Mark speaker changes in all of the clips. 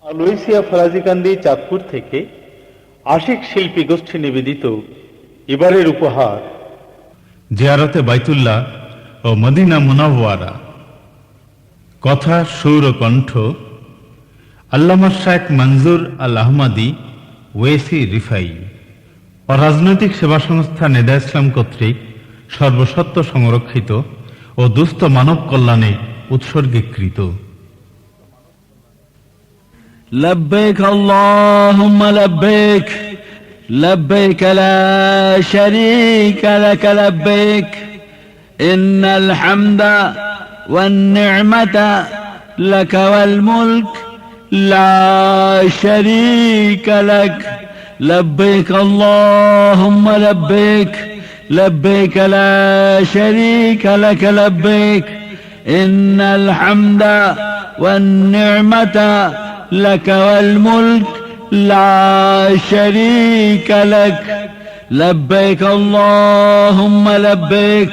Speaker 1: Malaysia Farajikandi Chandpur থেকে আশিক শিল্পী গোষ্ঠী নিবেদিত এবারের উপহার
Speaker 2: জিয়ারতে বাইতুল্লাহ ও মদিনা মুনাওয়ারা। কথা, সুর ও কণ্ঠ আল্লামা শাইখ মনজুর আল আহমদী ওয়েসি রিফাই। অরাজনৈতিক সেবা সংস্থা নেদা ইসলাম কর্তৃক সর্বসত্ব সংরক্ষিত ও দুস্থ মানব কল্যাণে উৎসর্গীকৃত।
Speaker 3: لبيك اللهم لبيك لبيك لا شريك لك لبيك إن الحمد والنعمة لك والملك لا شريك لك لبيك اللهم لبيك لبيك لا شريك لك لبيك إن الحمد والنعمة لك والملك لا شريك لك لبيك اللهم لبيك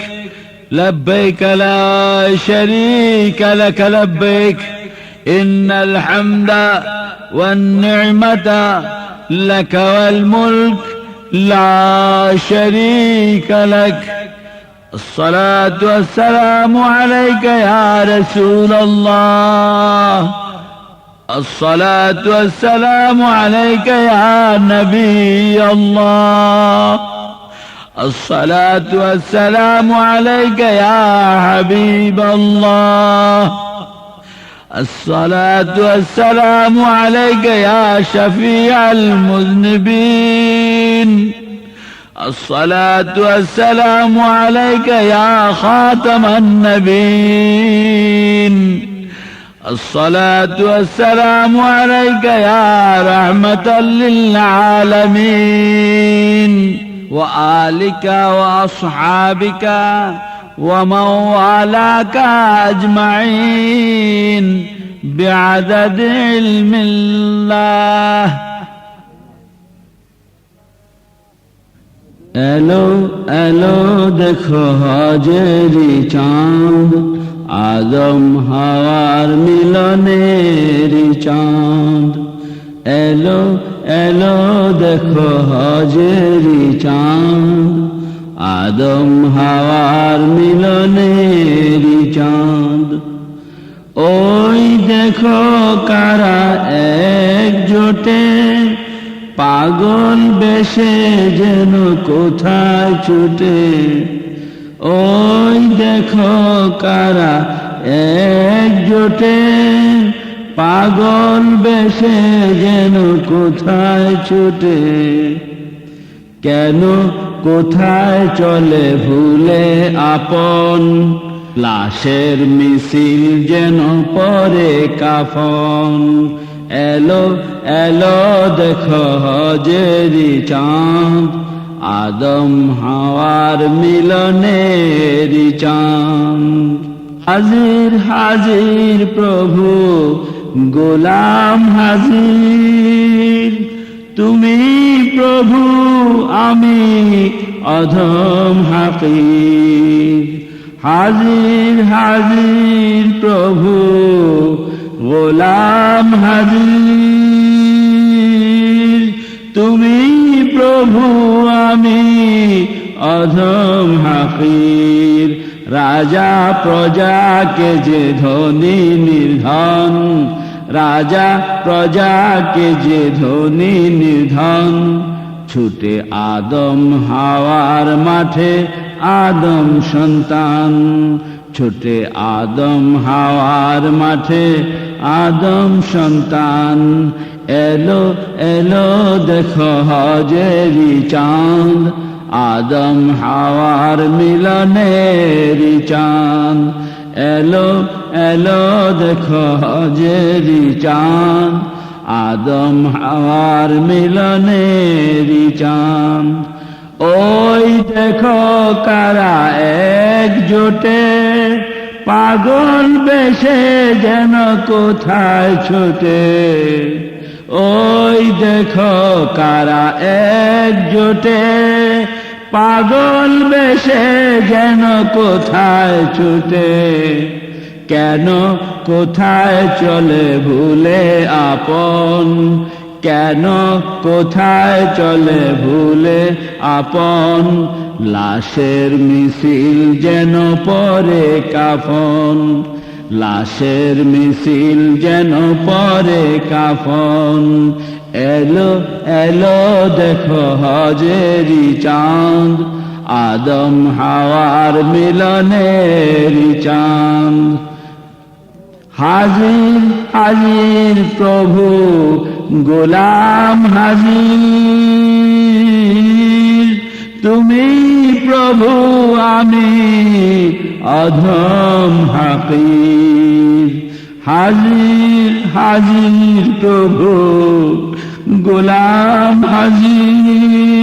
Speaker 3: لبيك لا شريك لك لبيك إن الحمد والنعمة لك والملك لا شريك لك الصلاة والسلام عليك يا رسول الله الصلاة والسلام عليك يا نبي الله الصلاة والسلام عليك يا حبيب الله الصلاة والسلام عليك يا شفيع المذنبين الصلاة والسلام عليك يا خاتم النبيين الصلاة والسلام عليك يا رحمة للعالمين وآلك وأصحابك ومن والاك أجمعين بعدد علم الله এলো এলো দেখো হজেরি চাঁদ আদম হাওয়ার মিলনেরি চাঁদ এলো এলো দেখো হজেরি চাঁদ আদম হাওয়ার মিলনেরি চাঁদ ওই দেখো কারা একজোটে পাগল বেশে যেন কোথায় ছুটে ওই দেখো কারা একজোটে পাগল বেশে যেন কোথায় ছুটে কেন কোথায় চলে ভুলে আপন লাশের মিছিল যেন পরে কাফন এলো এলো দেখো হজেরি চাঁদ আদম হাওয়ার মিলনেরি চাঁদ হাজির হাজির প্রভু গোলাম হাজির তুমি প্রভু আমি অধম হাকির হাজির হাজির প্রভু গোলাম হাজির তুমি প্রভু আমি অধম হাকির রাজা প্রজাকে যে ধনী নির্ধন রাজা প্রজাকে যে ধনী নির্ধন ছুটে আদম হাওয়ার মাঠে আদম সন্তান ছুটে আদম হাওয়ার মাঠে আদম সন্তান এলো এলো দেখো হজেরি চাঁদ আদম হাওয়ার মিলনেরি চাঁদ এলো এলো দেখো হজেরি চাঁদ আদম হাওয়ার মিলনেরি চাঁদ ওই দেখো কারা একজোটে পাগল বেশে যেন কোথায় ছোটে ওই দেখো কারা একজোটে পাগল বেশে যেন কোথায় ছুটে কেন কোথায় চলে ভুলে আপন, কেন কোথায় চলে ভুলে আপন, লাশের মিছিল যেন পরে কাফন, লাশের মিছিল যেন পরে কাফন। এলো এলো দেখো হজেরি চাঁদ, আদম হাওয়ার মিলনেরি চাঁদ। হাজির হাজির প্রভু গোলাম হাজির, তুমি প্রভু আমি অধম হাকির। হাজির হাজির প্রভু গোলাম হাজির,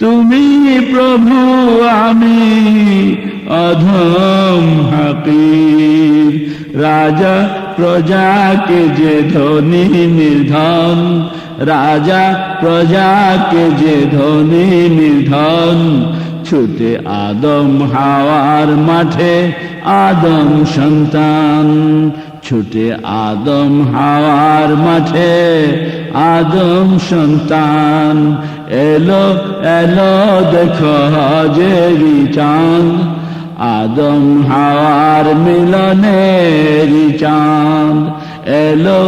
Speaker 3: তুমি প্রভু আমি অধম হাকির। রাজা প্রজাকে যে ধনী নির্ধন, রাজা প্রজাকে যে ধনী নির্ধন, ছুটে আদম হাওয়ার মাঠে আদম সন্তান, ছুটে আদম হাওয়ার মাঠে আদম সন্তান। এলো এলো দেখো হজেরি চাঁদ, আদম হাওয়ার মিলনেরি চাঁদ। এলো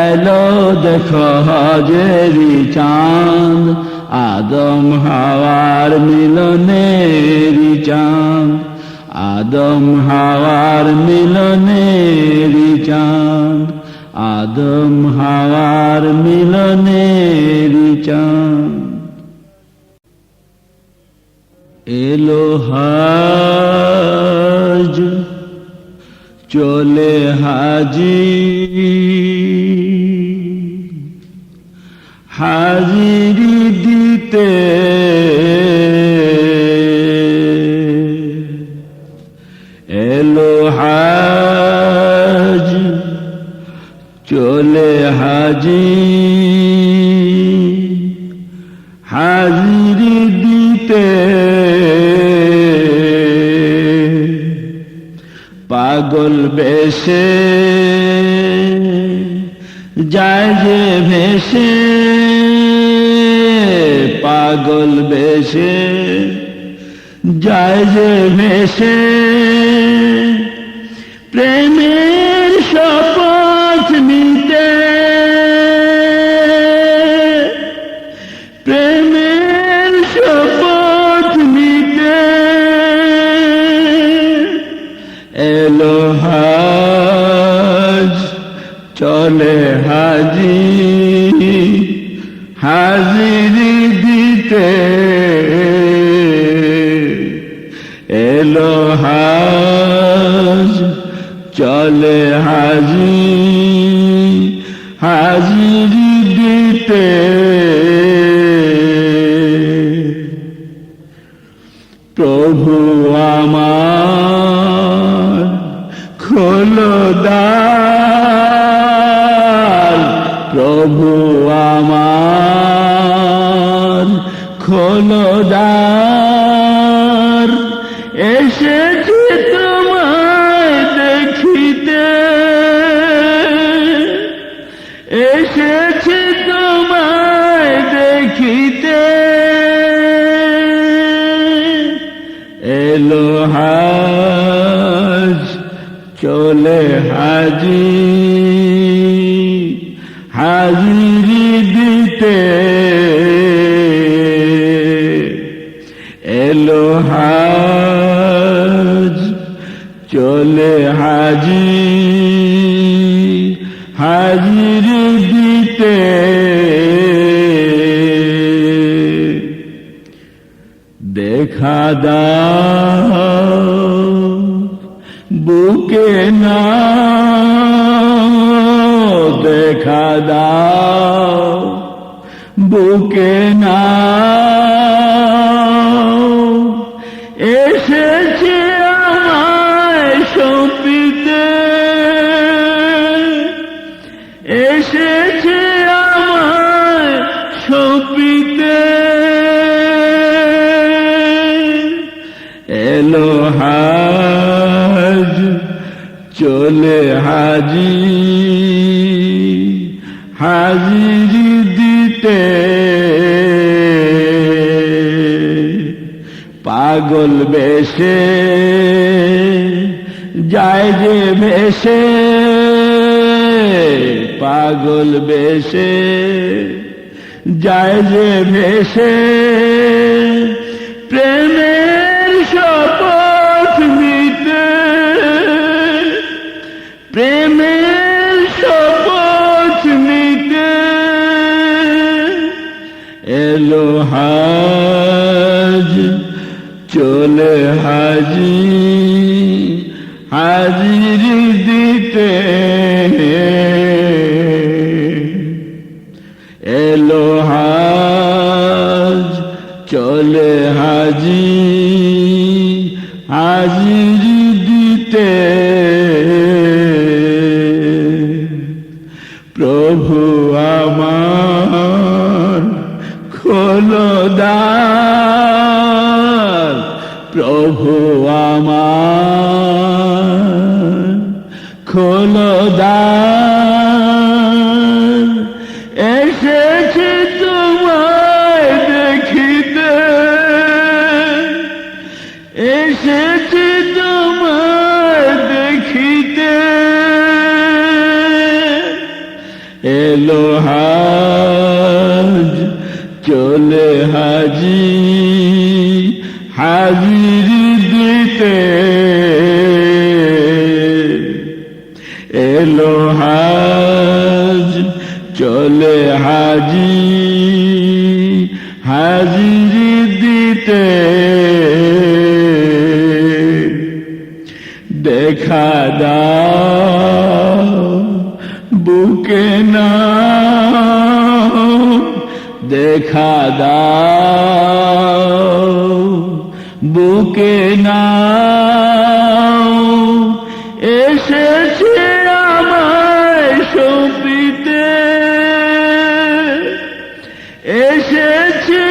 Speaker 3: এলো দেখো হজেরি চাঁদ, আদম হাওয়ার মিলনেরি চাঁদ, আদম হাওয়ার মিলনেরি চাঁদ, আদম হাওয়ার মিলনেরি চাঁদ। এলো হাজ চলে হাজি, হাজিরি দিতে এলো হাজ চলে হাজি, হাজিরি দিতে পাগল বেশে যায় যে ভেসে, পাগল বেশে যায় যে ভেসে, প্রেমের শপথ নিতে, প্রেমের শপথ নিতে এলো হাজ চলে হাজি, হাজিরি দিতে এলো হাজ চলে হাজি, হাজিরি দিতে। প্রভু আমার খোলো দ্বার, প্রভু আমার খোলো দ্বার, এসেছি তোমায় দেখিতে, এসেছি তোমায় দেখিতে এলো হাজ চলে হাজি, হাজিরি দিতে এলো হাজ চলে হাজি, হাজিরি দিতে। দেখা দাও বুকে না, দেখা দাও বুকে না, এসেছে আমায় সঁপিতে, এসেছে আমায় সঁপিতে এলো হাজ হাজিরি দিতে পাগল বেশে যায় যে ভেসে, পাগল বেশে যায় যে ভেসে, প্রেমের শপথ নিতে, প্রেমের শপথ নিতে এলো হাজ চলে হাজি, হাজিরি দিতে এলো হাজ চলে হাজি, হাজিরি দিতে। প্রভু আমার খোলো দ্বার, প্রভু আমার খোলো দ্বার, এসেছি তোমায় দেখিতে, এসেছি তোমায় দেখিতে, এলো হাজ চলে হাজি, হাজিরি দিতে এলো হাজ চলে হাজি, হাজিরি দিতে। দেখা দাও বুকে নাও, দেখা দাও বুকে নাও, এসেছে আমায় সঁপিতে, এসেছে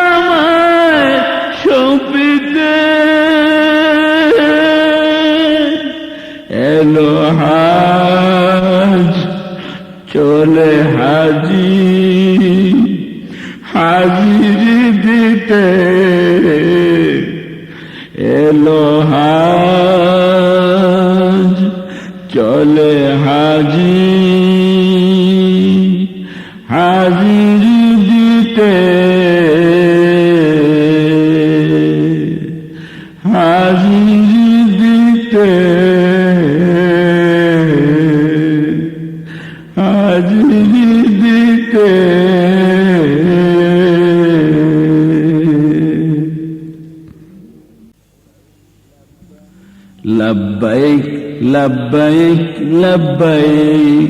Speaker 3: আমায় সঁপিতে, এলো হাজ চলে হাজি, হাজিরি দিতে এলো হাজ চলে হাজি, হাজিরি দিতে, হাজিরি দিতে, হাজিরি দিতে। লব্বৈক লব্বৈক লব্বৈক,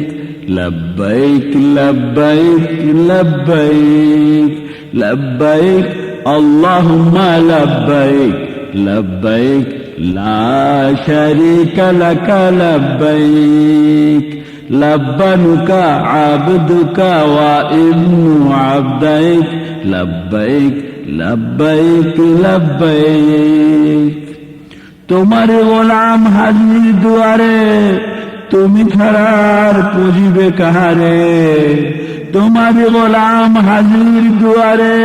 Speaker 3: লব্বৈক লব্বৈক লব্বৈক, লব্বৈক আল্লাহুম্মা লব্বৈক, লব্বৈক লা শারীকা লাকা লব্বৈক, লব্বানুকা আবদুকা ওয়া ইবনু আবদাইক, লব্বৈক লব্বৈক লব্বৈক। তোমার গোলাম হাজির দুয়ারে, তুমি ছাড়ার পুজিবে কাহারে, তোমার গোলাম হাজির দুয়ারে,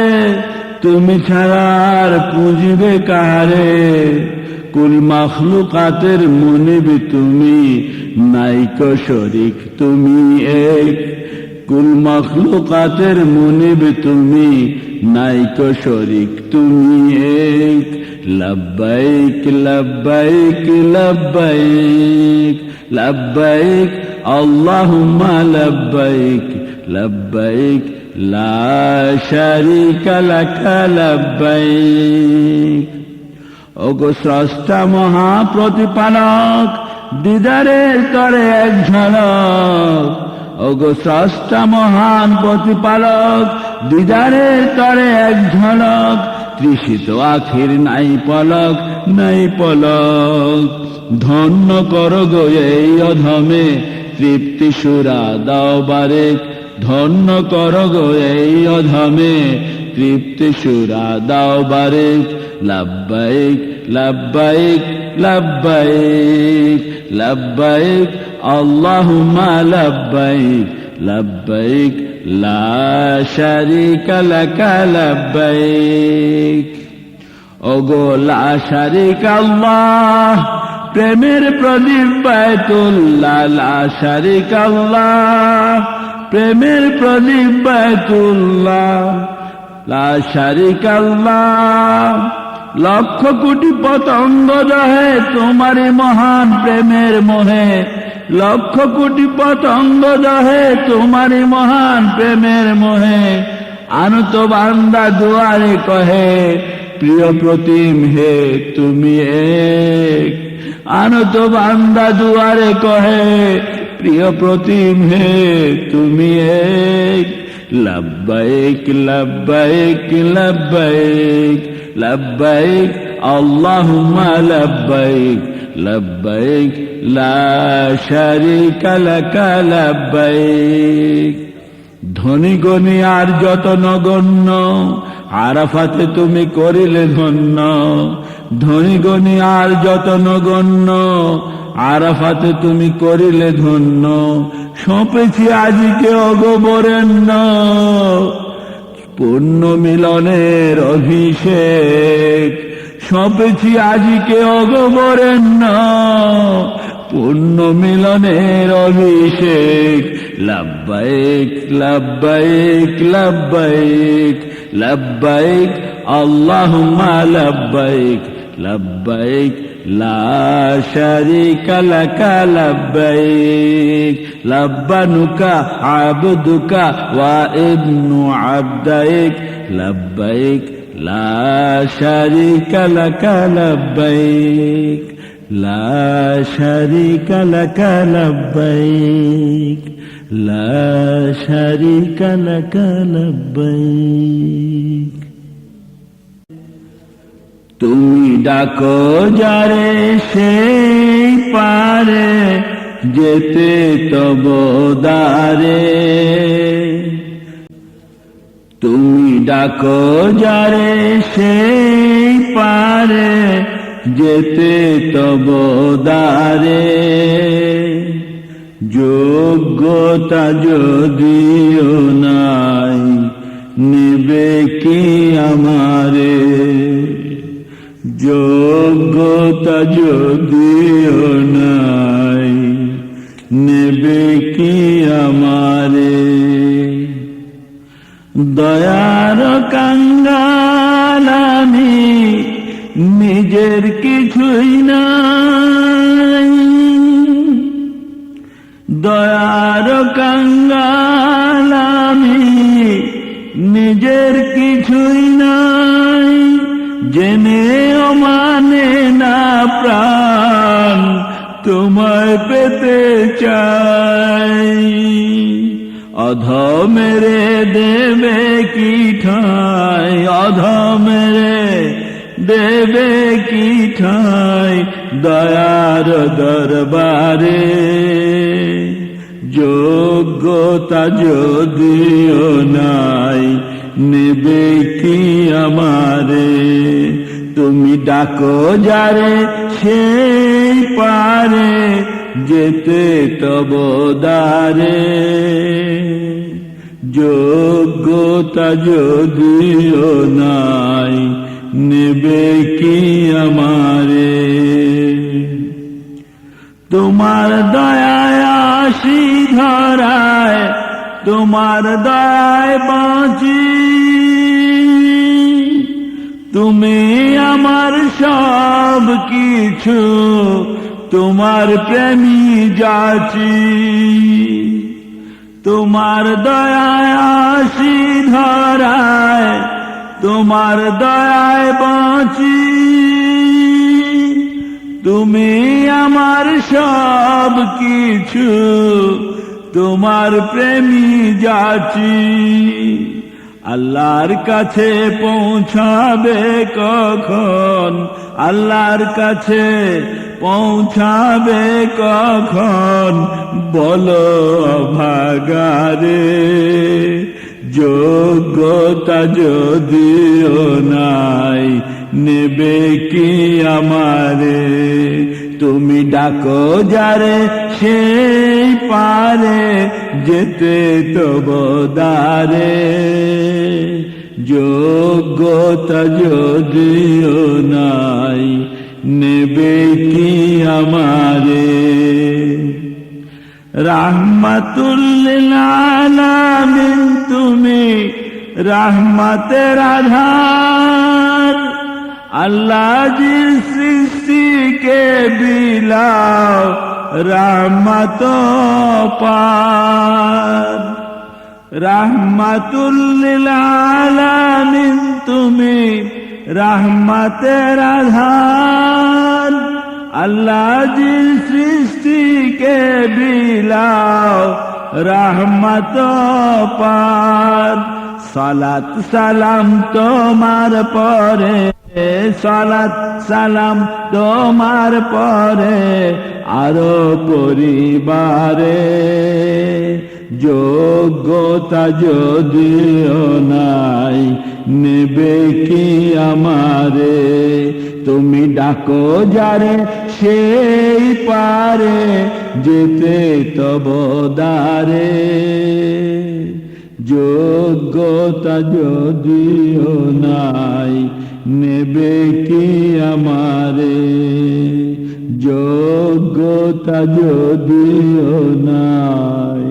Speaker 3: তুমি ছাড়ার পুজিবে কাহারে, কুল মাখলুকাতের মুনিব তুমি, নাইকো শরীক তুমি এক, কুল মাখলুকাতের মুনিব তুমি, নাইকো শরীক তুমি এক। লব্বৈক লব্বৈক লব্বৈক, লব্বৈক আল্লাহুম্মা লব্বৈক, লব্বৈক লা শারীকা লাকা লব্বৈক। ওগো স্রষ্টা মহাপ্রতিপালক, দিদারের তরে এক ঝলক, ওগো স্রষ্টা মহান প্রতিপালক, দিদারের তরে এক ঝলক, তৃষিত আখির নাই পলক, নাই পলক। ধন্য কর গো এই অধমে, তৃপ্তি সুরা দাও বারেক, ধন্য কর গো এই অধমে, তৃপ্তি সুরা দাও বারেক। লব্বৈক লব্বৈক লব্বৈক লব্বৈক আল্লাহুম্মা লব্বৈক, লব্বাইক লা শারিকা লাকা লব্বাইক। ওগো লা শারিকা আল্লাহ, প্রেমের প্রদীপ বায়তুল্লাহ, লা শারিকা আল্লাহ, প্রেমের প্রদীপ বায়তুল্লাহ, লা শারিকা আল্লাহ। লক্ষ কোটি পতঙ্গ দহে তোমারই মহান প্রেমের মোহে, লক্ষ কোটি পতঙ্গ দহে তোমারই মহান প্রেমের মোহে। আনত বান্দা দুয়ারে কহে, প্রিয় প্রতিম হে তুমি এক। আনত বান্দা দুয়ারে কহে, প্রিয় প্রতিম হে তুমি এক। লব্বাইক লব্বাইক লব্বাইক লব্বাইক আল্লাহুম্মা লব্বাইক, লব্বাইক লা শারিকা লাকা লব্বাইক। ধনী গণী আর যত নগণ্য, আরাফাতে তুমি করিলে ধন্য। ধনী গণী আর যত নগণ্য, আরাফাতে তুমি করিলে ধন্য। সঁপেছি আজিকে অগবরেণ্য, পূর্ণ মিলনের অভিষেক। সঁপেছি আজিকে অগবরেণ্য, পূর্ণ মিলনের অভিষেক। লব্বাইক লব্বাইক লব্বাইক লব্বাইক আল্লাহুম্মা লব্বাইক, লব্বাইক লা শারিকা লাকা লব্বাইক। লব্বানুকা আবদুকা ওয়া ইবনু আবদাইক, লব্বাইক লা শারিকা লাকা লব্বাইক, লা শারিকা লাকা লব্বাইক, লা শারিকা লাকা লব্বাইক। তুমি ডাকো যারে সেই পারে যেতে তব দ্বারে। তুমি ডাকো যারে সেই পারে যেতে তব দ্বারে। যোগ্যতা যদিও নাই নেবে কি আমারে। যোগ্যতা যদিও নাই নেবে কি আমারে। দয়ার কাঙ্গাল আমি, নিজের কিছুই নাই। দয়ার কাঙ্গাল আমি, নিজের কিছুই নাই। জেনেও মানে না প্রাণ তোমায় পেতে চাই। অধমেরে দেবে কি ঠাঁই, অধমেরে দেবে কি ঠাঁই দয়ার দরবারে। যোগ্যতা যদিও নাই নেবে কি আমারে। তুমি ডাকো যারে সেই পারে যেতে তব দ্বারে। যোগ্যতা যদিও নাই নেবে কি আমারে। তোমার দয়ায় আসি ধরায়, তোমার দয়ায় বাঁচি। তুমি আমার সব কিছু, তোমার প্রেমী যাচি। তোমার দয়ায় আসি ধরায়, তোমার দয়ায় বাঁচি। তুমি আমার সব কিছু, তোমার প্রেমী যাচি। আল্লাহর কাছে পৌঁছাবে কখন, আল্লাহর কাছে পৌঁছাবে কখন বলো ভাগারে। যোগ্যতা যদিও নাই নেবে কি আমারে। তুমি ডাকো যারে সেই পারে যেতে তব দ্বারে, যোগ্যতা যদিও নাই নেবে কি আমারে। রাহমাতুল লিল আলামিন তুমি রহমতের আধার, আল্লাহ জির সৃষ্টিকে বিলাও রহমত পার। রহমাতুল লিল আলামিন তুমি রহমতের আধার, আল্লাহ জির সৃষ্টিকে বিলাও রহমত পার। সালাত সালাম তোমার পরে, সালাত সালাম তোমার পরে আরো পরিবারে, যোগ্যতা যদিও নাই নেবে কি আমারে। তুমি ডাকো যারে সেই পারে যেতে তব দ্বারে, যোগ্যতা যদিও নাই নেবে কি আমারে। যোগ্যতা যদিও নাই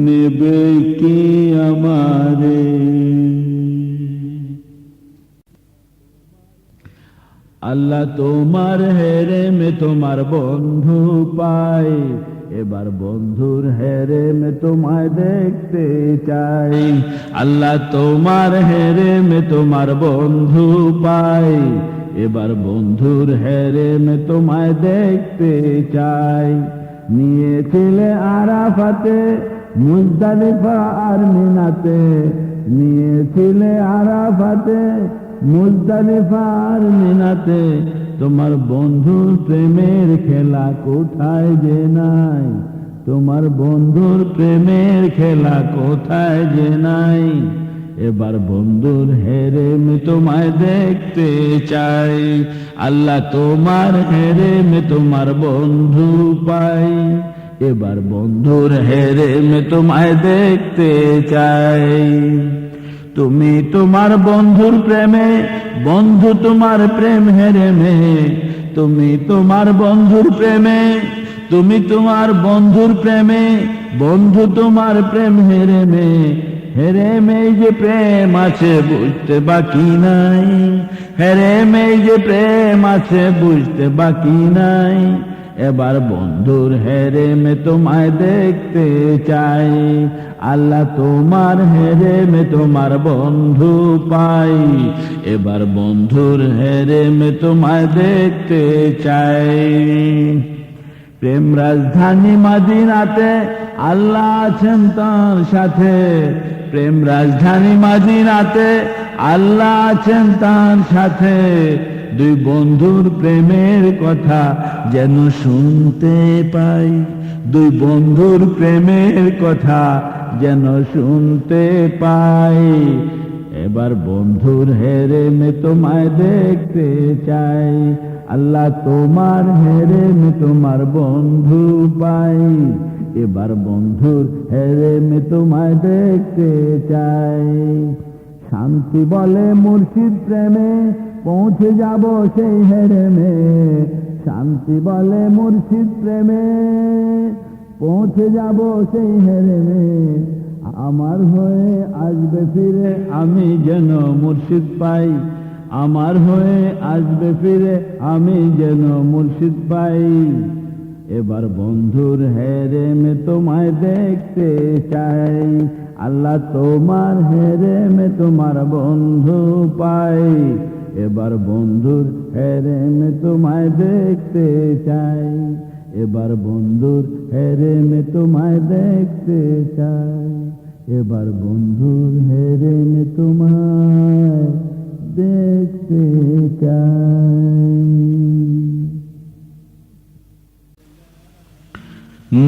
Speaker 3: নেবে কি আমারে। আল্লাহ তোমার হেরেমে তোমার বন্ধু পাই, এবার বন্ধুর হেরেমে তোমায় দেখতে চাই। আল্লাহ তোমার হেরেমে তোমার বন্ধু পাই, এবার বন্ধুর হেরেমে তোমায় দেখতে চাই। নিয়েছিলে আরাফাতে মুজদালিফা আর মিনাতে, নিয়েছিলে আরাফাতে মুজদালিফা আর মিনাতে, তোমার বন্ধুর প্রেমের খেলা কোথায় যে নাই, তোমার বন্ধুর প্রেমের খেলা কোথায় যে নাই। এবার বন্ধুর হেরেমে তোমায় দেখতে চাই। আল্লাহ তোমার হেরেমে তোমার বন্ধু পাই, এবার বন্ধুর হেরেমে তোমায় দেখতে চাই। তুমি তোমার বন্ধুর প্রেমে, বন্ধু তোমার প্রেম হেরেমে, তুমি তোমার বন্ধুর প্রেমে, তুমি তোমার বন্ধুর প্রেমে, বন্ধু তোমার প্রেম হেরেমে। হেরেমে যে প্রেম আছে বুঝতে বাকি নাই, হেরেমে যে প্রেম আছে বুঝতে বাকি নাই। এবার বন্ধুর হেরেমে তোমায় দেখতে চাই। আল্লাহ তোমার হেরেমে তোমার বন্ধু পাই, এবার বন্ধুর হেরেমে তোমায় দেখতে চাই। প্রেম রাজধানী মদিনাতে আল্লাহ আছেন তার সাথে, প্রেম রাজধানী মদিনাতে আল্লাহ আছেন তার সাথে। দুই বন্ধুর প্রেমের কথা যেন শুনতে পাই, দুই বন্ধুর প্রেমের কথা যেন শুনতে পাই। এবার বন্ধুর হেরেমে তোমায় দেখতে চাই। আল্লাহ তোমার হেরেমে তোমার বন্ধু পাই, এবার বন্ধুর হেরেমে তোমায় দেখতে চাই। শান্তি বলে মুর্শিদ প্রেমে পৌঁছে যাব সেই হেরেমে, শান্তি বলে মুর্শিদ প্রেমে পৌঁছে যাব সেই হেরেমে। আমার হয়ে আসবে ফিরে আমি যেন মুর্শিদ পাই, আমার হয়ে আসবে ফিরে আমি যেন মুর্শিদ পাই। এবার বন্ধুর হেরেমে তোমায় দেখতে চাই। আল্লাহ তোমার হেরেমে তোমার বন্ধু পাই, এবার বন্ধুর হেরেমে তোমায় দেখতে চাই। এবার বন্ধুর হেরেমে তোমায় দেখতে চাই, এবার বন্ধুর হেরেমে তোমায় দেখতে চাই।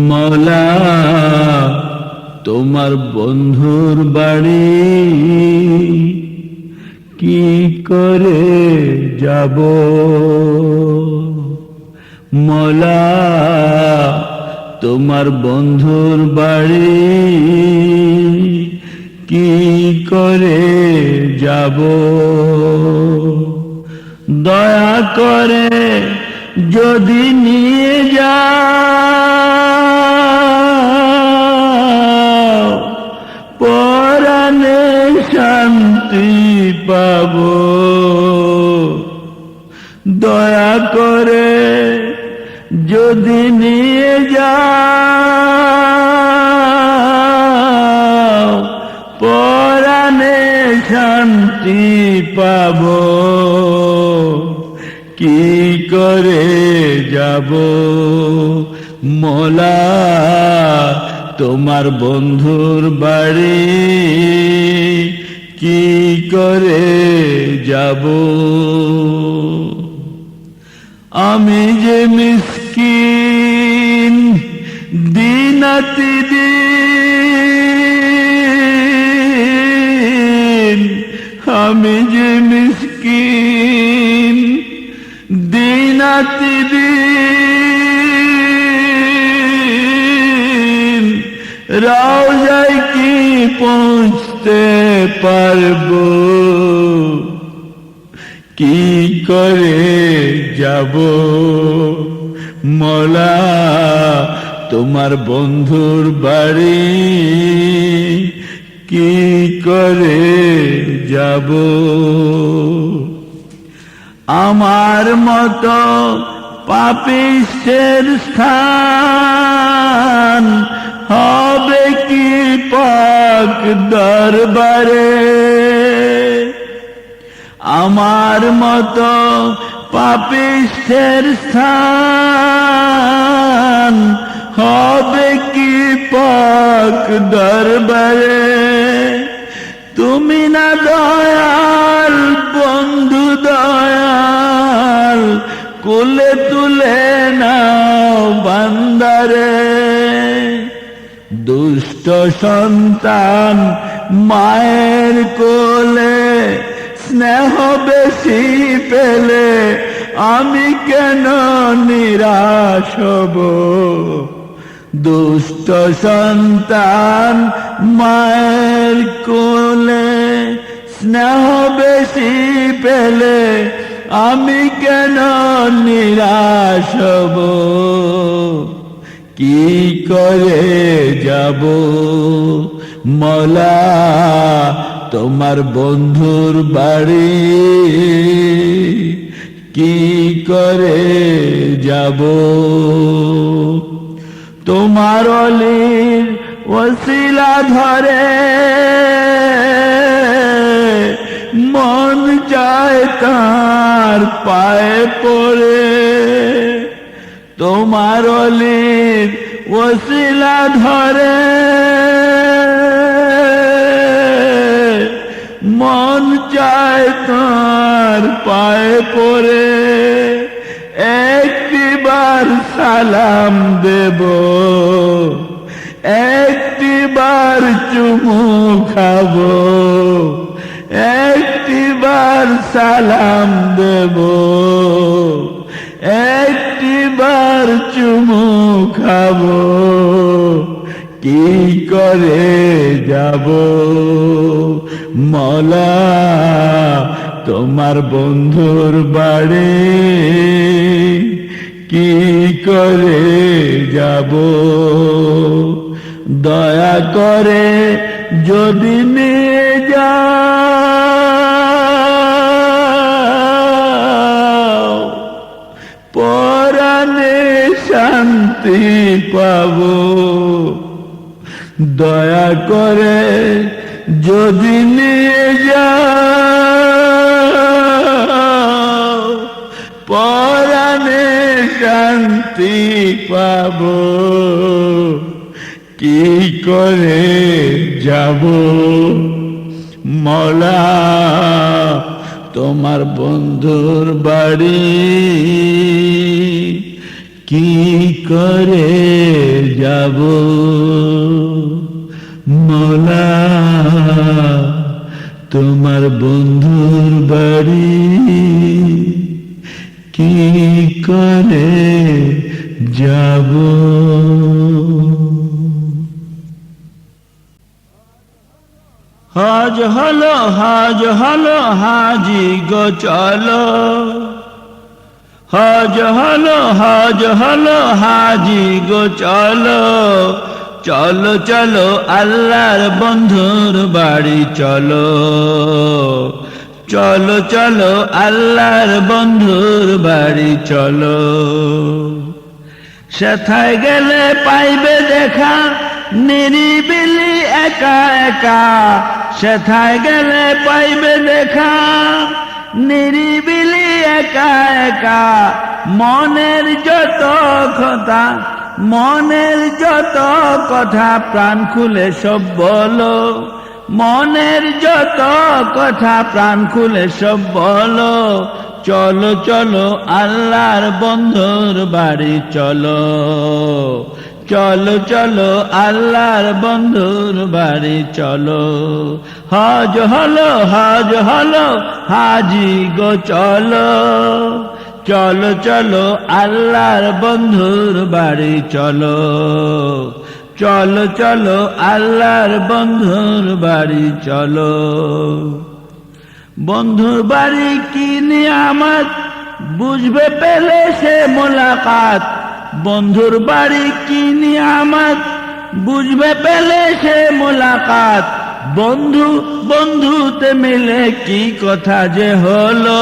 Speaker 3: মওলা তোমার বন্ধুর বাড়ি কি করে যাব, মওলা তোমার বন্ধুর বাড়ি কি করে যাব? দয়া করে যদি নিয়ে যাও, পরাণে শান্তি পাব। দয়া করে যদি নিয়ে যাও, পরাণে শান্তি পাব। কি করে যাব মওলা তোমার বন্ধুর বাড়ি কি করে যাব? আমি যে মিসকিন দিনাতিদিন, আমি যে মিসকিন দিনাতিদিন, রওজায় কি পৌঁছতে পারবো? কি করে যাব মওলা তোমার বন্ধুর বাড়ি কি করে যাব? আমার মতো পাপিষ্টের স্থান হবে কি পাক দরবারে? আমার মতো পাপিষ্টের স্থান হবে কি পাক দরবারে? তুমি না দয়াল বন্ধু দয়াল, কোলে তুলে নাও বান্দারে। দুষ্ট সন্তান মায়ের কোলে স্নেহ বেশি পেলে আমি কেন নিরাশ হব? দুষ্ট সন্তান মায়ের কোলে স্নেহ বেশি পেলে আমি কেন নিরাশ হব? কি করে যাব মওলা তোমার বন্ধুর বাড়ি কি করে যাব? তোমার অলির ওসিলা ধরে মন চায় তার পায়ে পড়ে। তোমার অলির ওসিলা ধরে মন চায় তার পায়ে পড়ে। একটিবার সালাম দেব, একটিবার চুমু খাব, একটিবার সালাম দেব, একটিবার চুমু খাব। কি করে যাব মওলা তোমার বন্ধুর বাড়ি কি করে যাব? দয়া করে যদি নিয়ে যাও, পরাণে শান্তি পাব। দয়া করে যদি নিয়ে যাও, পরাণে শান্তি পাব। কি করে যাব মওলা তোমার বন্ধুর বাড়ি কি করে যাব মওলা তোমার বন্ধুর বাড়ি কি করে যাব। হজ হলো হাজি গো চলো, হজ হলো হাজি গো চলো, চলো চলো আল্লাহর বন্ধুর বাড়ি চলো, চলো চলো আল্লাহর বন্ধুর বাড়ি চলো। সেথায় গেলে পাইবে দেখা নিরিবিলি একা একা, সেথায় গেলে পাইবে দেখা নিরিবিলি একা একা, মনের যত কথা মনের যত কথা প্রাণ খুলে সব বলো, মনের যত কথা প্রাণ খুলে সব বলো, চলো চলো আল্লাহর বন্ধুর বাড়ি চলো, চলো চলো আল্লাহর বন্ধুর বাড়ি চলো। হজ হলো হাজি গো চলো, চলো চলো আল্লাহর বন্ধুর বাড়ি চলো, চলো চলো আল্লাহর বন্ধুর বাড়ি চলো। বন্ধুর বাড়ি কি নিয়ামত বুঝবে পেলে সে মোলাকাত, বন্ধুর বাড়ি কি নিয়ামত বুঝবে পেলে সে মোলাকাত, বন্ধু বন্ধুতে মিলে কি কথা যে হলো,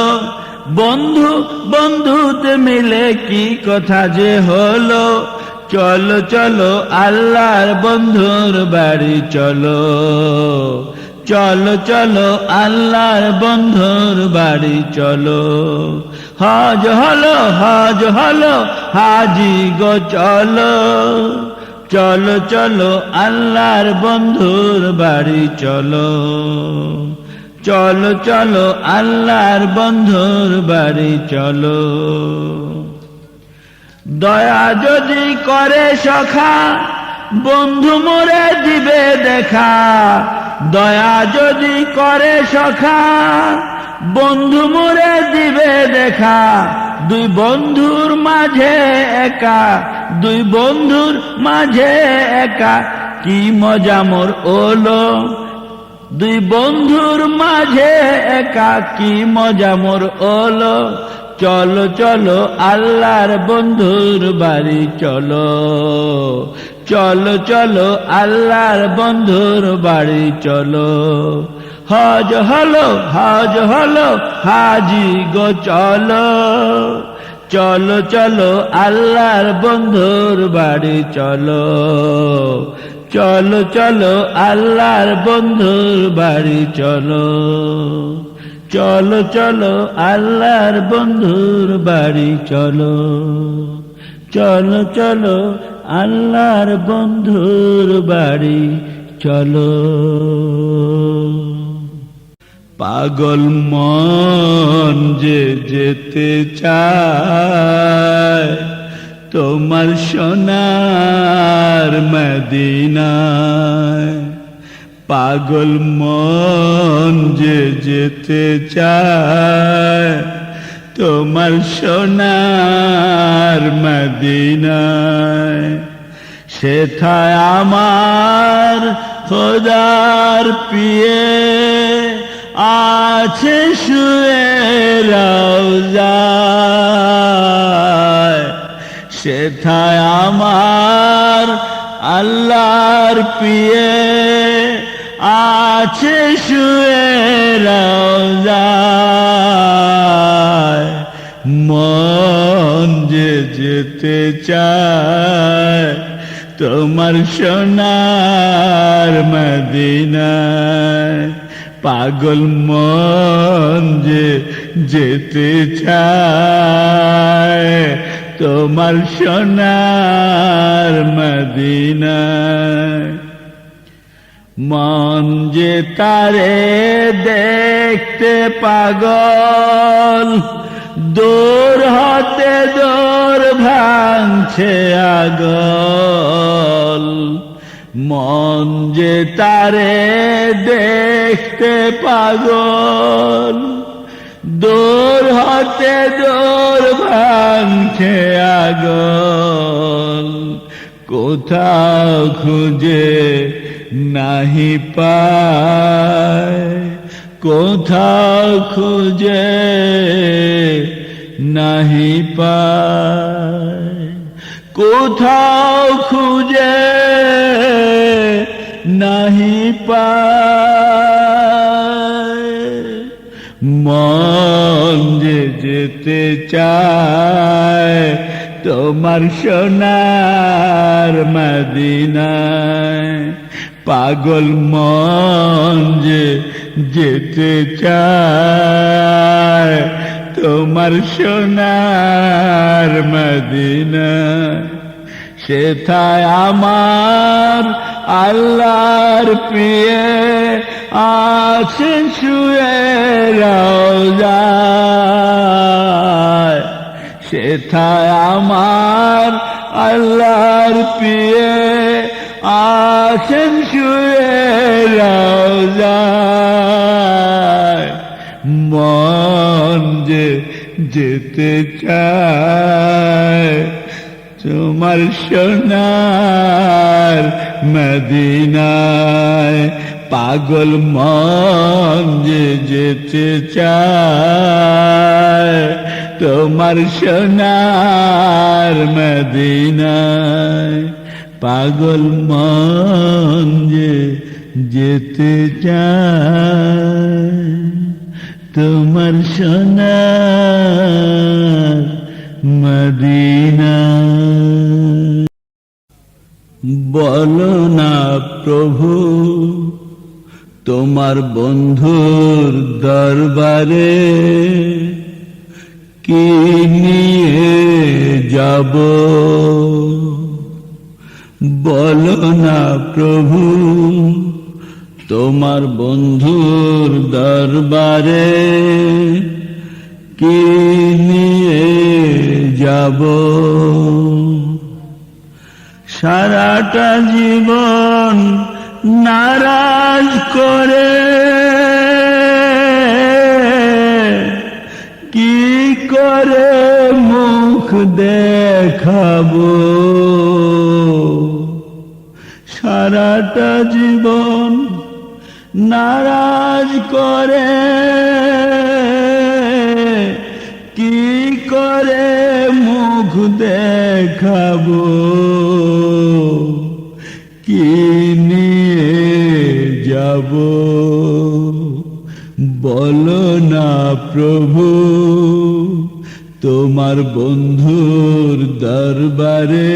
Speaker 3: বন্ধু বন্ধুতে মিলে কি কথা যে হলো, চলো চলো আল্লাহর বন্ধুর বাড়ি চলো, চলো চলো আল্লাহর বন্ধুর বাড়ি চলো। হজ হলো হাজি গো চলো, চলো চলো আল্লাহর বন্ধুর বাড়ি চলো, চলো চলো আল্লাহর বন্ধুর বাড়ি চলো। দয়া যদি করে সখা বন্ধু মোরে দিবে দেখা, দয়া যদি করে সখা বন্ধু মোরে দিবে দেখা, দুই বন্ধুর মাঝে একা, দুই বন্ধুর মাঝে একা কি মজা মোর ওলো, দুই বন্ধুর মাঝে একা কি মজা মোর ওলো, চলো চলো আল্লাহর বন্ধুর বাড়ি চলো, চলো চলো আল্লাহর বন্ধুর বাড়ি চলো। হজ হলো হাজি গো চলো, চলো চলো আল্লাহর বন্ধুর বাড়ি চলো, চলো চলো আল্লাহর বন্ধুর বাড়ি চলো, চলো চলো আল্লাহর বন্ধুর বাড়ি চলো, চলো চলো আল্লাহর বন্ধুর বাড়ি চলো। পাগল মন যে যেতে চায় তোমার সোনার মদিনায়, পাগল মন যে যেতে চায় তোমার সোনার মদিনায়, সেথায় আমার খোদার পিয়ে আছে শুয়ে রওজায়, সেথায় আমার আল্লাহর পিয়ে আছে শুয়ে রওজায়, মন যে যেতে চায় তোমার সোনার মদিনায়, পাগল মন যে যেতে চায় তোমার সোনার মদিনায়, মন যে তারে দেখতে পাগল, দূর হতে দূর ভাঙছে আগল, মন যে তারে দেখতে পাগল, দূর হতে দূর ভাঙছে আগুন, কোথাও খুঁজে নাহি পায়, কোথাও খুঁজে নাহি পায়, কোথাও খুঁজে নাহি পায়। মন যে যেতে চায় তোমার সোনার মদিনায়, পাগল মন যে যেতে চায় তোমার সোনার মদিনায়। সেথায় আমার আল্লাহর প্রিয়ে আছেন শুয়ে রওজায়, সেথায় আমার আল্লাহর প্রিয়ে আছেন শুয়ে রওজায়। মন যে যেতে চায় তোমার সোনার মদিনায়, পাগল মন যে যেতে চায় তোমার সোনার মদিনায়, পাগল মন যে যেতে চায় তোমার সোনার মদিনায়। বলো না প্রভু তোমার বন্ধুর দরবারে কি নিয়ে যাব, বলো না প্রভু তোমার বন্ধুর দরবারে কি নিয়ে যাব। সারাটা জীবন নারাজ করে কি করে মুখ দেখাবো, সারাটা জীবন নারাজ করে কি করে মুখ দেখাবো, কি নিয়ে যাব বলো না প্রভু তোমার বন্ধুর দরবারে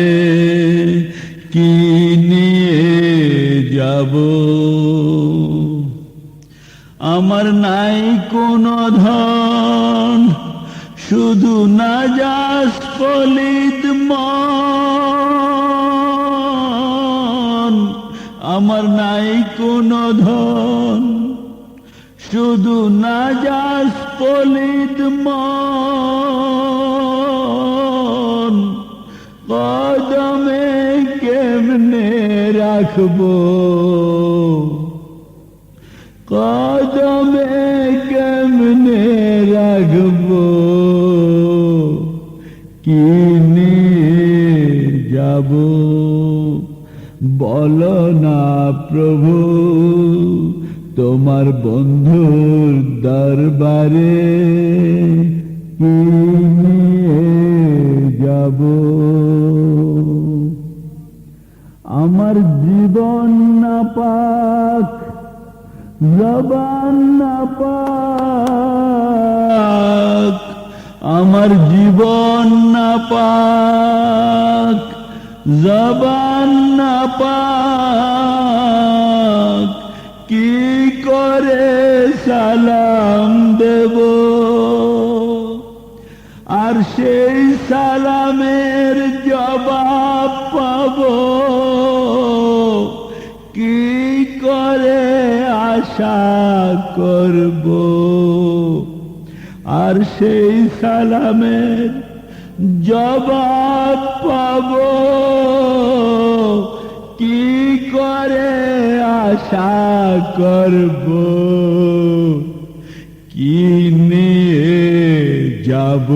Speaker 3: কি নিয়ে যাব। আমার নাই কোনো ধন শুধু নাজাস পলিত মন, আমার নাই কোনো ধন শুধু নাজাস পলিত মন, কদমে কেমনে রাখবো, কদমে কেমনে রাখবো, কি নিয়ে যাব বলো না প্রভু তোমার বন্ধুর দরবারে কি নিয়ে যাব। আমার জীবন না পাক জবান না পাক, আমার জীবন না পাক জবান না পাক, কি করে সালাম দেব, আর সেই সালামের জবাব পাবো কি করে আশা করব, আর সেই সালামের জবাব পাবো কি করে আশা করব, কি নিয়ে যাব,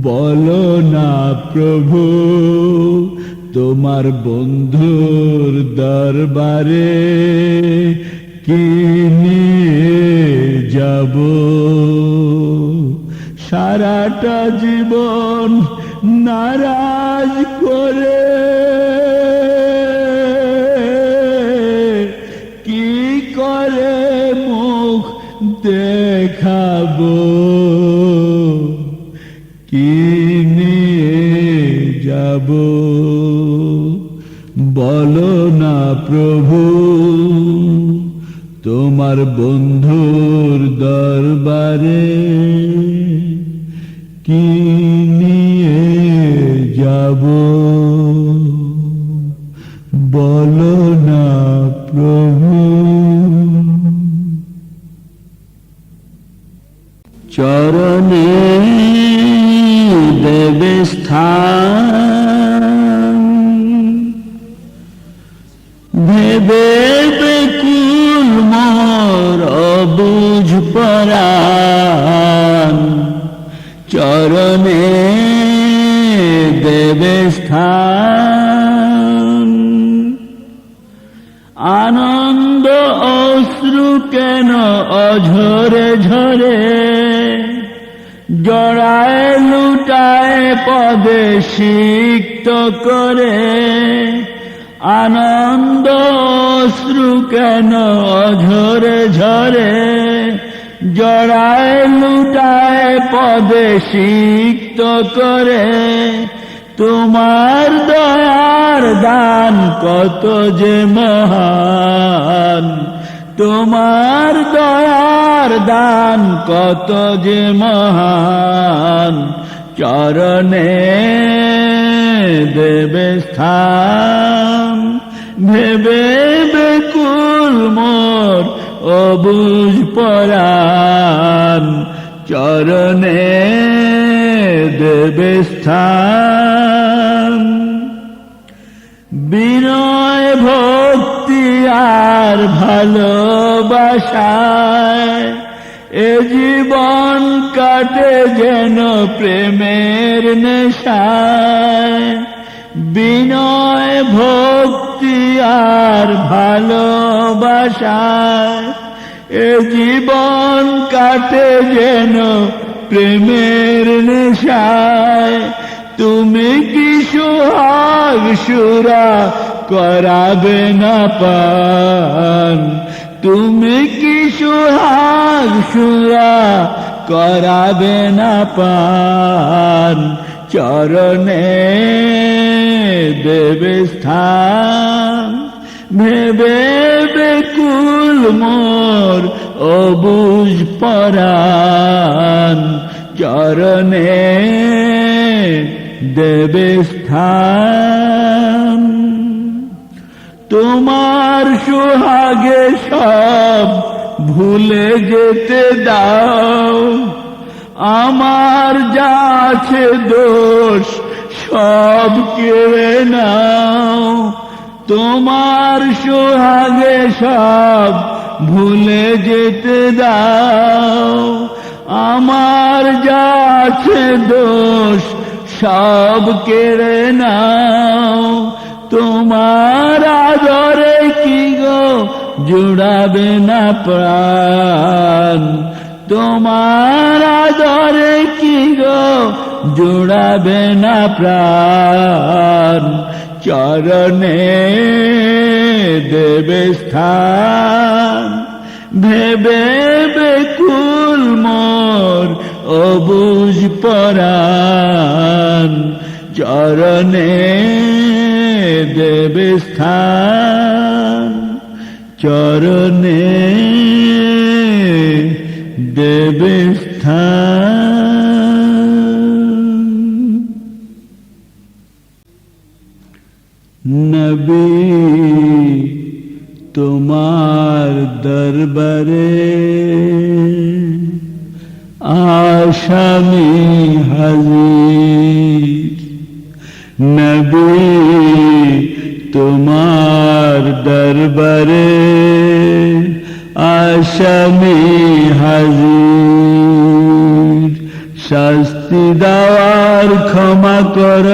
Speaker 3: বলো না প্রভু তোমার বন্ধুর দরবারে কি নিয়ে যাব। সারাটা জীবন নারাজ করে কি করে মুখ দেখাবো, কি নিয়ে যাব, বলো না প্রভু তোমার বন্ধুর দরবারে কি নিয়ে যাব, বলো না প্রভু। চরণে দেবে স্থান, ভেবে বেকুল মোর অবুঝ পরাণ, চরণে দেবে স্থান। আনন্দ অশ্রু কেন অঝরে ঝরে, জড়ায় লুটায় পদে সিক্ত করে। আনন্দ অশ্রু কেন অঝরে ঝরে, জড়ায় লুটায় পদে সিক্ত করে। তোমার দয়ার দান কত যে মহান, তোমার দয়ার দান কত যে মহান। চরণে দেবে স্থান, ভেবে বেকুল মোর অবুঝ পরাণ। চরণে দেবে স্থান। বিনয় ভক্তি আর ভালোবাসায় এ জীবন কাটে যেন প্রেমের নেশায়। বিনয় ভক্তি আর ভালোবাসায় এ জীবন কাটে যেন প্রেমের নেশায়। তুমি কি সোহাগ সুরা করাবে না পান, তুমি কি সোহাগ সুরা করাবে না পান। চরণে দেবে স্থান, ভেবে বেকুল মোর অবুঝ পরাণ। চরণে দেবে স্থান। তোমার সোহাগে সব ভুলে যেতে দাও, আমার যা আছে দোষ সব কেড়ে নাও। তোমার সোহাগে সব ভুলে যেতে দাও, আমার যা আছে দোষ সব কেড়ে নাও। তোমার আদরে কি গো জুড়াবে না প্রাণ, তোমার আদরে কি গো জুড়াবে না প্রাণ। চরণে দেবে স্থান, ভেবে বেকুল মোর অবুঝ পরাণ। চরণে দেবে স্থান, চরণে দেবে স্থান। নবী তোমার দরবারে আসামি হাজির, নবী তোমার দরবারে আসামি হাজির। শাস্তি দেওয়ার ক্ষমা কর,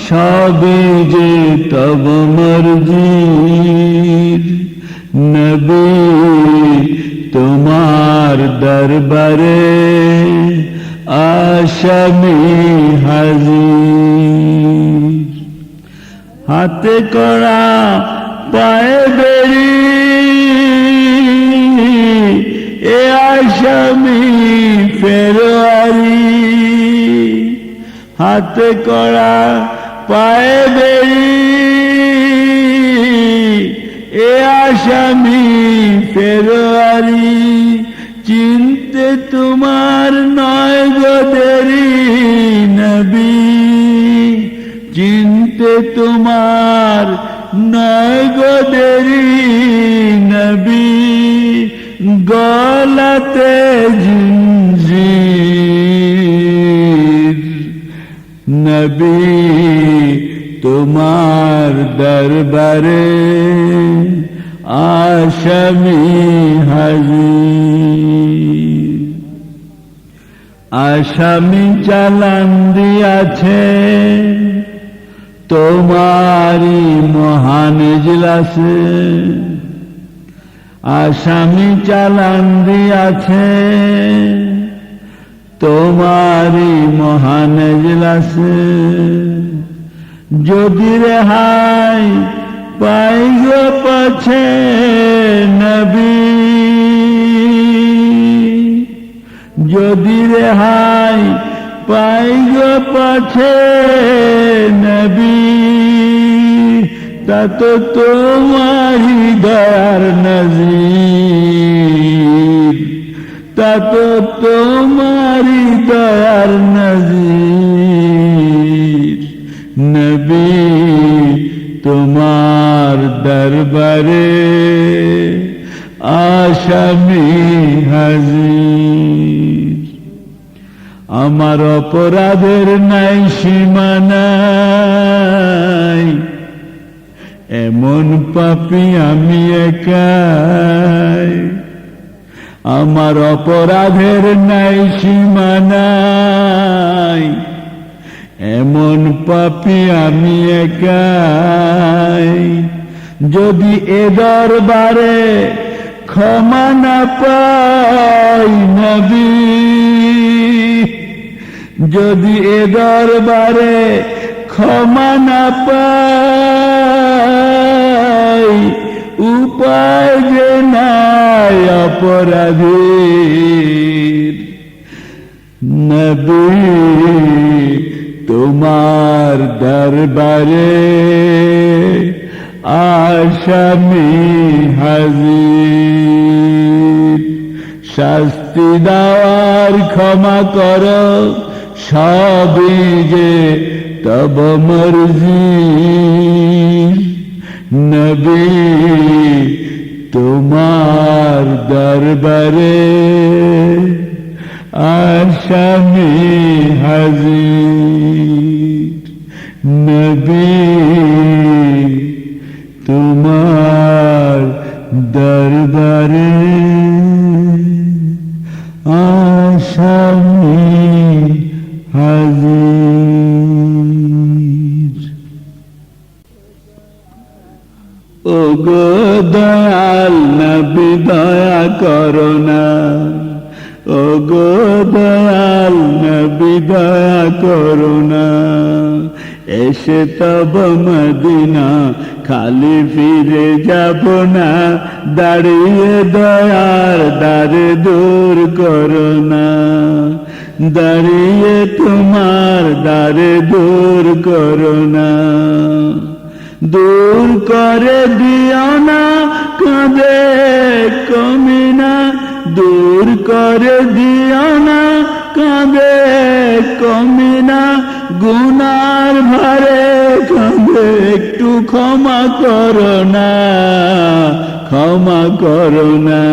Speaker 3: সবই যে তব মর্জির। নবী তোমার দরবারে আসামি হাজির। হাতে কড়া পায়ে বেড়ি এ আসামি ফেরোয়ারি। হাতে কড়া পায়ে বেড়ি এ আসামি ফেরোয়ারি। চিনতে তোমার নয় গো দেরি নবী, চিনতে তোমার নয় গো দেরি নবী। গলাতে জিঞ্জির নবী তোমার দরবারে আসামি হাজির। আসামি চালান দিয়াছে তোমারি মহান ইজলাসে। আসামি চালান দিয়াছে তোমারি মহান ইজলাসে। যদি রেহাই পাই গো পাছে নবী, যদি রেহাই পাই গো পাছে নবী, তা তো তোমারি দয়ার নজির, তা তো তোমারি দয়ার নজির। নবী তোমার দরবারে আসামি হাজির। আমার অপরাধের নাই সীমানাই, এমন পাপী আমি একাই। আমার অপরাধের নাই সীমানাই, এমন পাপী আমি একাই। যদি এ দরবারে ক্ষমা না পাই নবী, যদি এ দরবারে ক্ষমা না পাই, উপায় যে নাই অপরাধীর। নবী তোমার দরবারে আসামি হাজির। শাস্তি দেওয়ার ক্ষমা কর, সবই যে তব মর্জি। নবী তোমার দরবারে আসামি হাজির। নবী তোমার দরবারে আসামি হাজির। ও গো দয়াল নবী দয়া করো না, ও গো দয়াল নবী দয়া করো না। এসে তব মদিনা খালি ফিরে যাব না, দাঁড়িয়ে দয়ার দ্বারে দূর করো না, দাঁড়িয়ে তোমার দ্বারে দূর করো না। দূর করে দিও না কাঁদে কমিনা, দূর করে দিও না কাঁদে কমিনা। গুনার ভারে কাঁদে একটু ক্ষমা করো না, ক্ষমা করো না।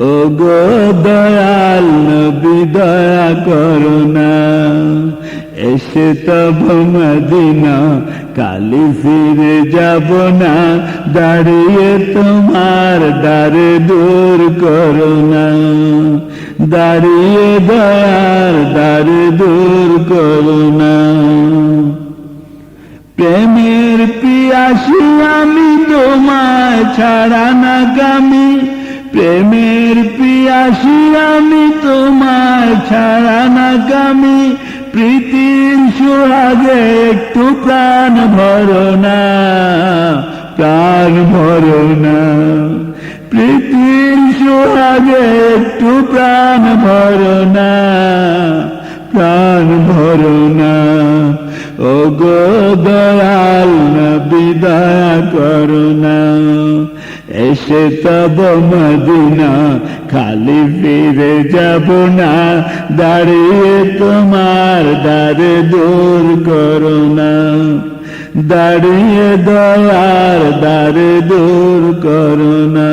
Speaker 3: ও গো দয়াল নবী দয়া করো না। এসে তব মদিনা কালি ফিরে যাব না, দাঁড়িয়ে তোমার দ্বারে দূর করো না, দাঁড়িয়ে দয়ার দ্বারে দূর করো না। প্রেমের পিয়াসী আমি তোমায় ছাড়া না গামী, প্রেমের পিয়াসী আমি তোমায় ছাড়া না গামী, প্রীতির সোহাগে একটু প্রাণ ভরো না, প্রাণ ভরো না। প্রীতির সোহাগে একটু প্রাণ ভরো না, প্রাণ ভরো না। ও গো দয়াল নবী দয়া করো না, এসে তব মদিনা খালি ফিরে যাব না, দাঁড়িয়ে তোমার দ্বারে দূর করো না, দাঁড়িয়ে দয়ার দ্বারে দূর করো না।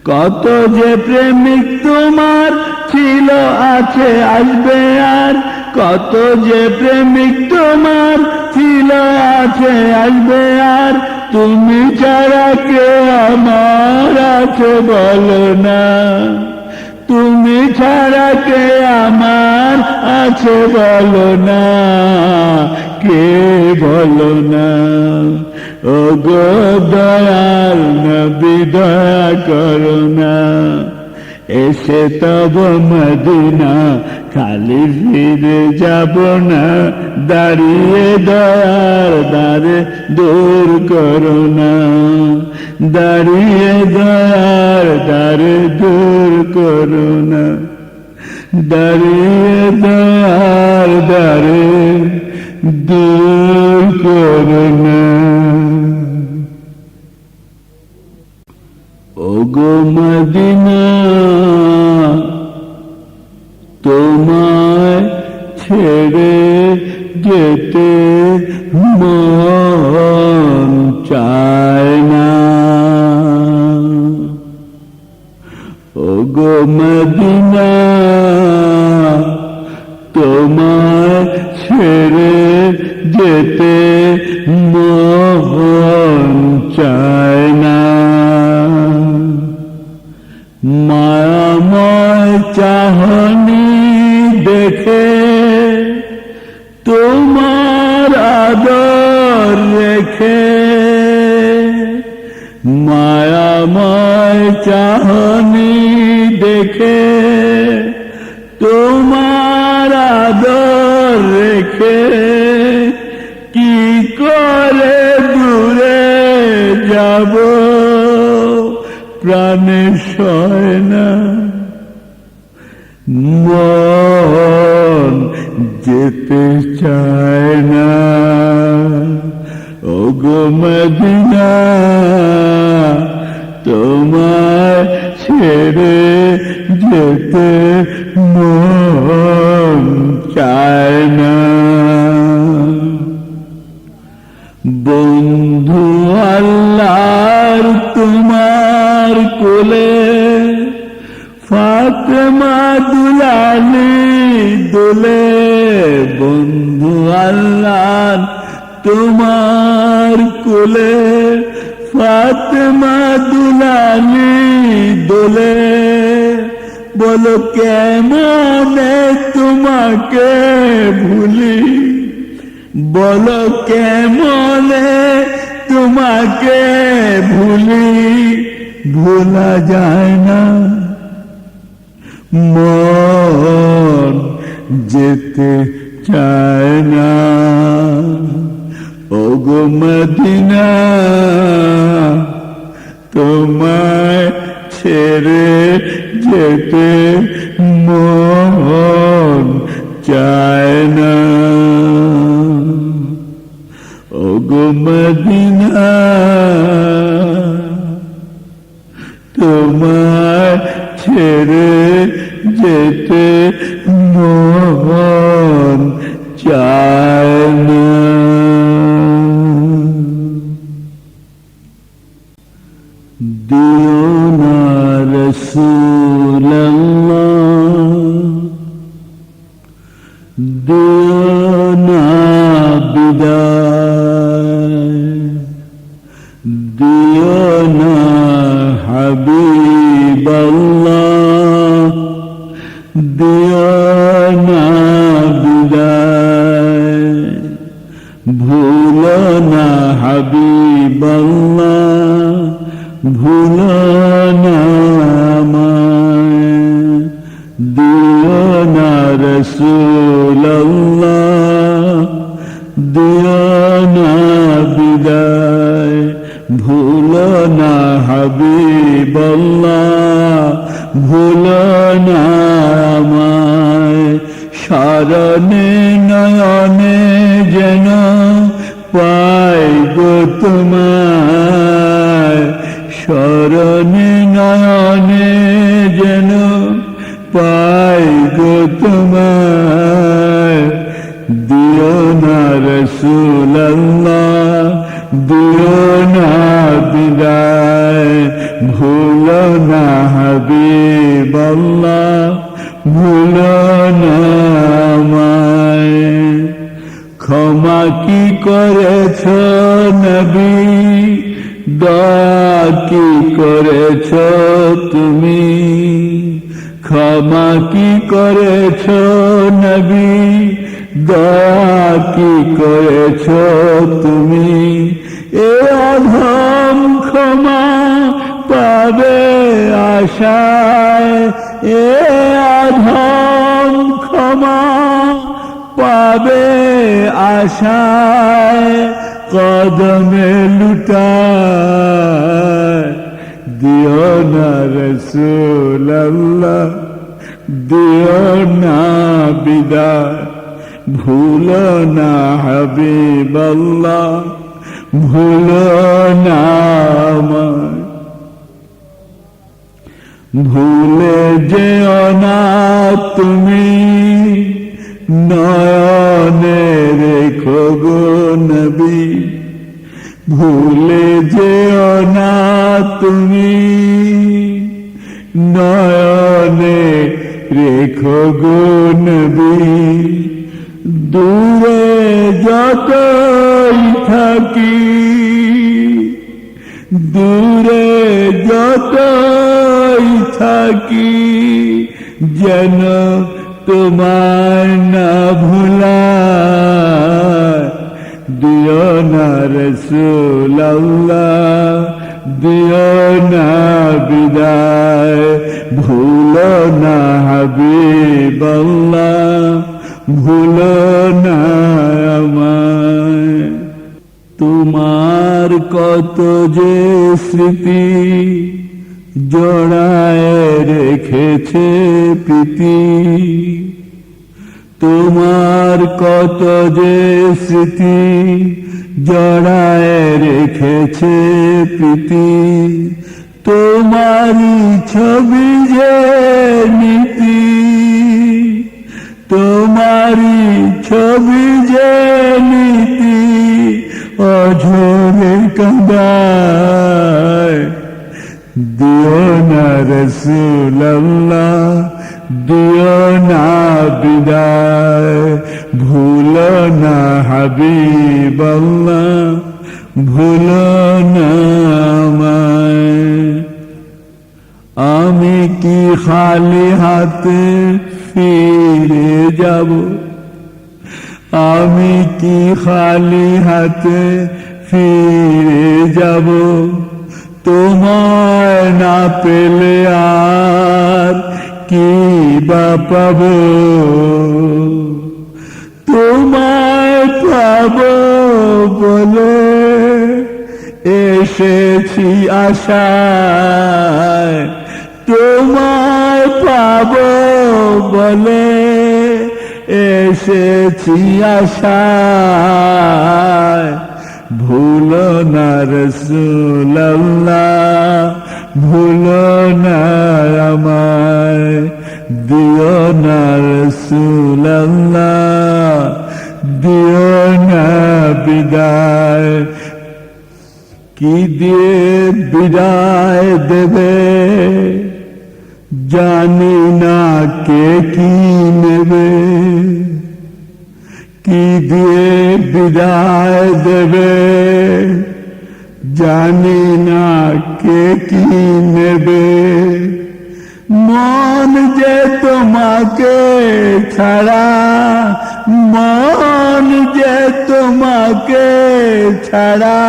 Speaker 3: কত যে প্রেমিক তোমার ছিল আছে আসবে আর, কত যে প্রেমিক তোমার ছিল আছে আসবে আর, তুমি ছাড়া কে আমার আছে বলো না, তুমি ছাড়া কে আমার আছে বলো না, কে বলো না। ও গো দয়াল নবী দয়া করো না, এসে তব মদিনা খালি ফিরে যাব না, দাঁড়িয়ে দয়ার দ্বারে দূর করো না, দাঁড়িয়ে দয়ার দ্বারে দূর করো না, দাঁড়িয়ে দয়ার দ্বারে দূর করো না। ওগো মদিনা তোমায় ছেড়ে যেতে মন চায় না, ওগো মদিনা তোমায় ছেড়ে যেতে মন চায় না। মায়াময় চাহনি দেখে তোমার আদর রেখে, মায়াময় চাহনি দেখে তোমার আদর রেখে, কি করে দূরে যাব প্রাণে সয় না, মন যেতে চায় না। ওগো মদিনা তোমায় ছেড়ে যেতে মন চায় না। বন্ধু আল্লাহর তোমার কোলে ফাতেমা দুলালি দোলে, বন্ধু আল্লাহর তোমার কোলে ফাতেমা দুলালি দোলে, বলো কেমনে তোমাকে ভুলি, বলো কেমনে তোমাকে ভুলি, ভোলা যায় না, মন যেতে চায় না। ওগো মদিনা তোমায় ছেড়ে যেতে মন চায় না। ওগো মদিনা তোমায় ছেড়ে যেতে মন চায় না। দিও না রাসূলুল্লাহ, দিও না বিদায়, দিও না হাবিবাল্লাহ, ভুলো না আমায়, দিও না রাসূলুল্লাহ, দিও না বিদায়, ভুলো না হাবিবাল্লাহ, ভুলো না আমায়, শরণে নয়নে যেন পাই গো তোমায়, শরণে নয়নে যেন পাই গো তোমায়, দিও না রাসূলুল্লাহ, দিও না বিদায়, ভুলো না হাবিবাল্লাহ, ভুলো না আমায়। ক্ষমা কি করেছ নবী, দয়া কি করেছ তুমি, ক্ষমা কি করেছ নবী, দয়া কি করেছ তুমি, এ অধম ক্ষমা পাবে আশায়, এ অধম ক্ষমা পাবে আশায়, কদমে লুটায়, দিও না রাসূলুল্লাহ, দিও না বিদায়, ভুলো না হাবিবাল্লাহ, ভুলো না আমায়। ভুলে যেও না তুমি, নয়নে রেখো গো নবী, ভুলে যেও না তুমি, নয়নে রেখো গো নবী, দূরে যতই থাকি, দূরে যতই থাকি, যেন তোমার না ভুলায়, দিও না রাসূলুল্লাহ, দিও না বিদায়, ভুলো না হাবিবাল্লাহ, ভুলো না আমায়। তোমার কত যে স্মৃতি জড়ায় রেখেছে প্রীতি, তোমার কত যে স্মৃতি জড়ায় রেখেছে প্রীতি, তোমারই ছবি যে নীতি, তোমারই ছবি যে নীতি, অঝরে কাঁদায়, দিও না রাসূলুল্লাহ, দিও না বিদায়, ভুলো না হাবিবাল্লাহ, ভুলো না আমায়। আমি কি খালি হাতে ফিরে যাব, আমি কি খালি হাতে ফিরে যাব, তোমায় না পেলে আর কি বা পাবো, তোমায় পাবো বলে এসেছি আশায়, তোমায় পাবো বলে এসেছি আশায়, ভুলো না রাসূলুল্লাহ, ভুলো না আমায়, দিও না রাসূলুল্লাহ, দিও না বিদায়। কি দিয়ে বিদায় দেবে জানি না, কে কি নেবে, কি দিয়ে বিদায় দেবে জানি না, কে কি নেবে, মন যে তোমাকে ছাড়া, মন যে তোমাকে ছাড়া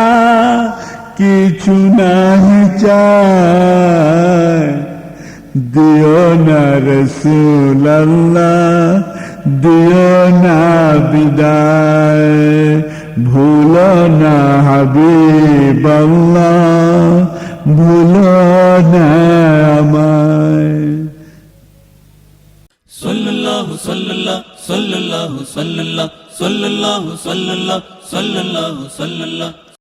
Speaker 3: কিছু নাহি চাই, দিও না রাসূলুল্লাহ, দিও না বিদায়, ভুলো না হাবিবাল্লাহ, ভুলো না আমায়।
Speaker 4: সাল্লাল্লাহু সাল্লাল্লাহু সাল্লাল্লাহু সাল্লাল্লাহু সাল্লাল্লাহু সাল্লাল্লাহু সাল্লাল্লাহু সাল্লাল্লাহু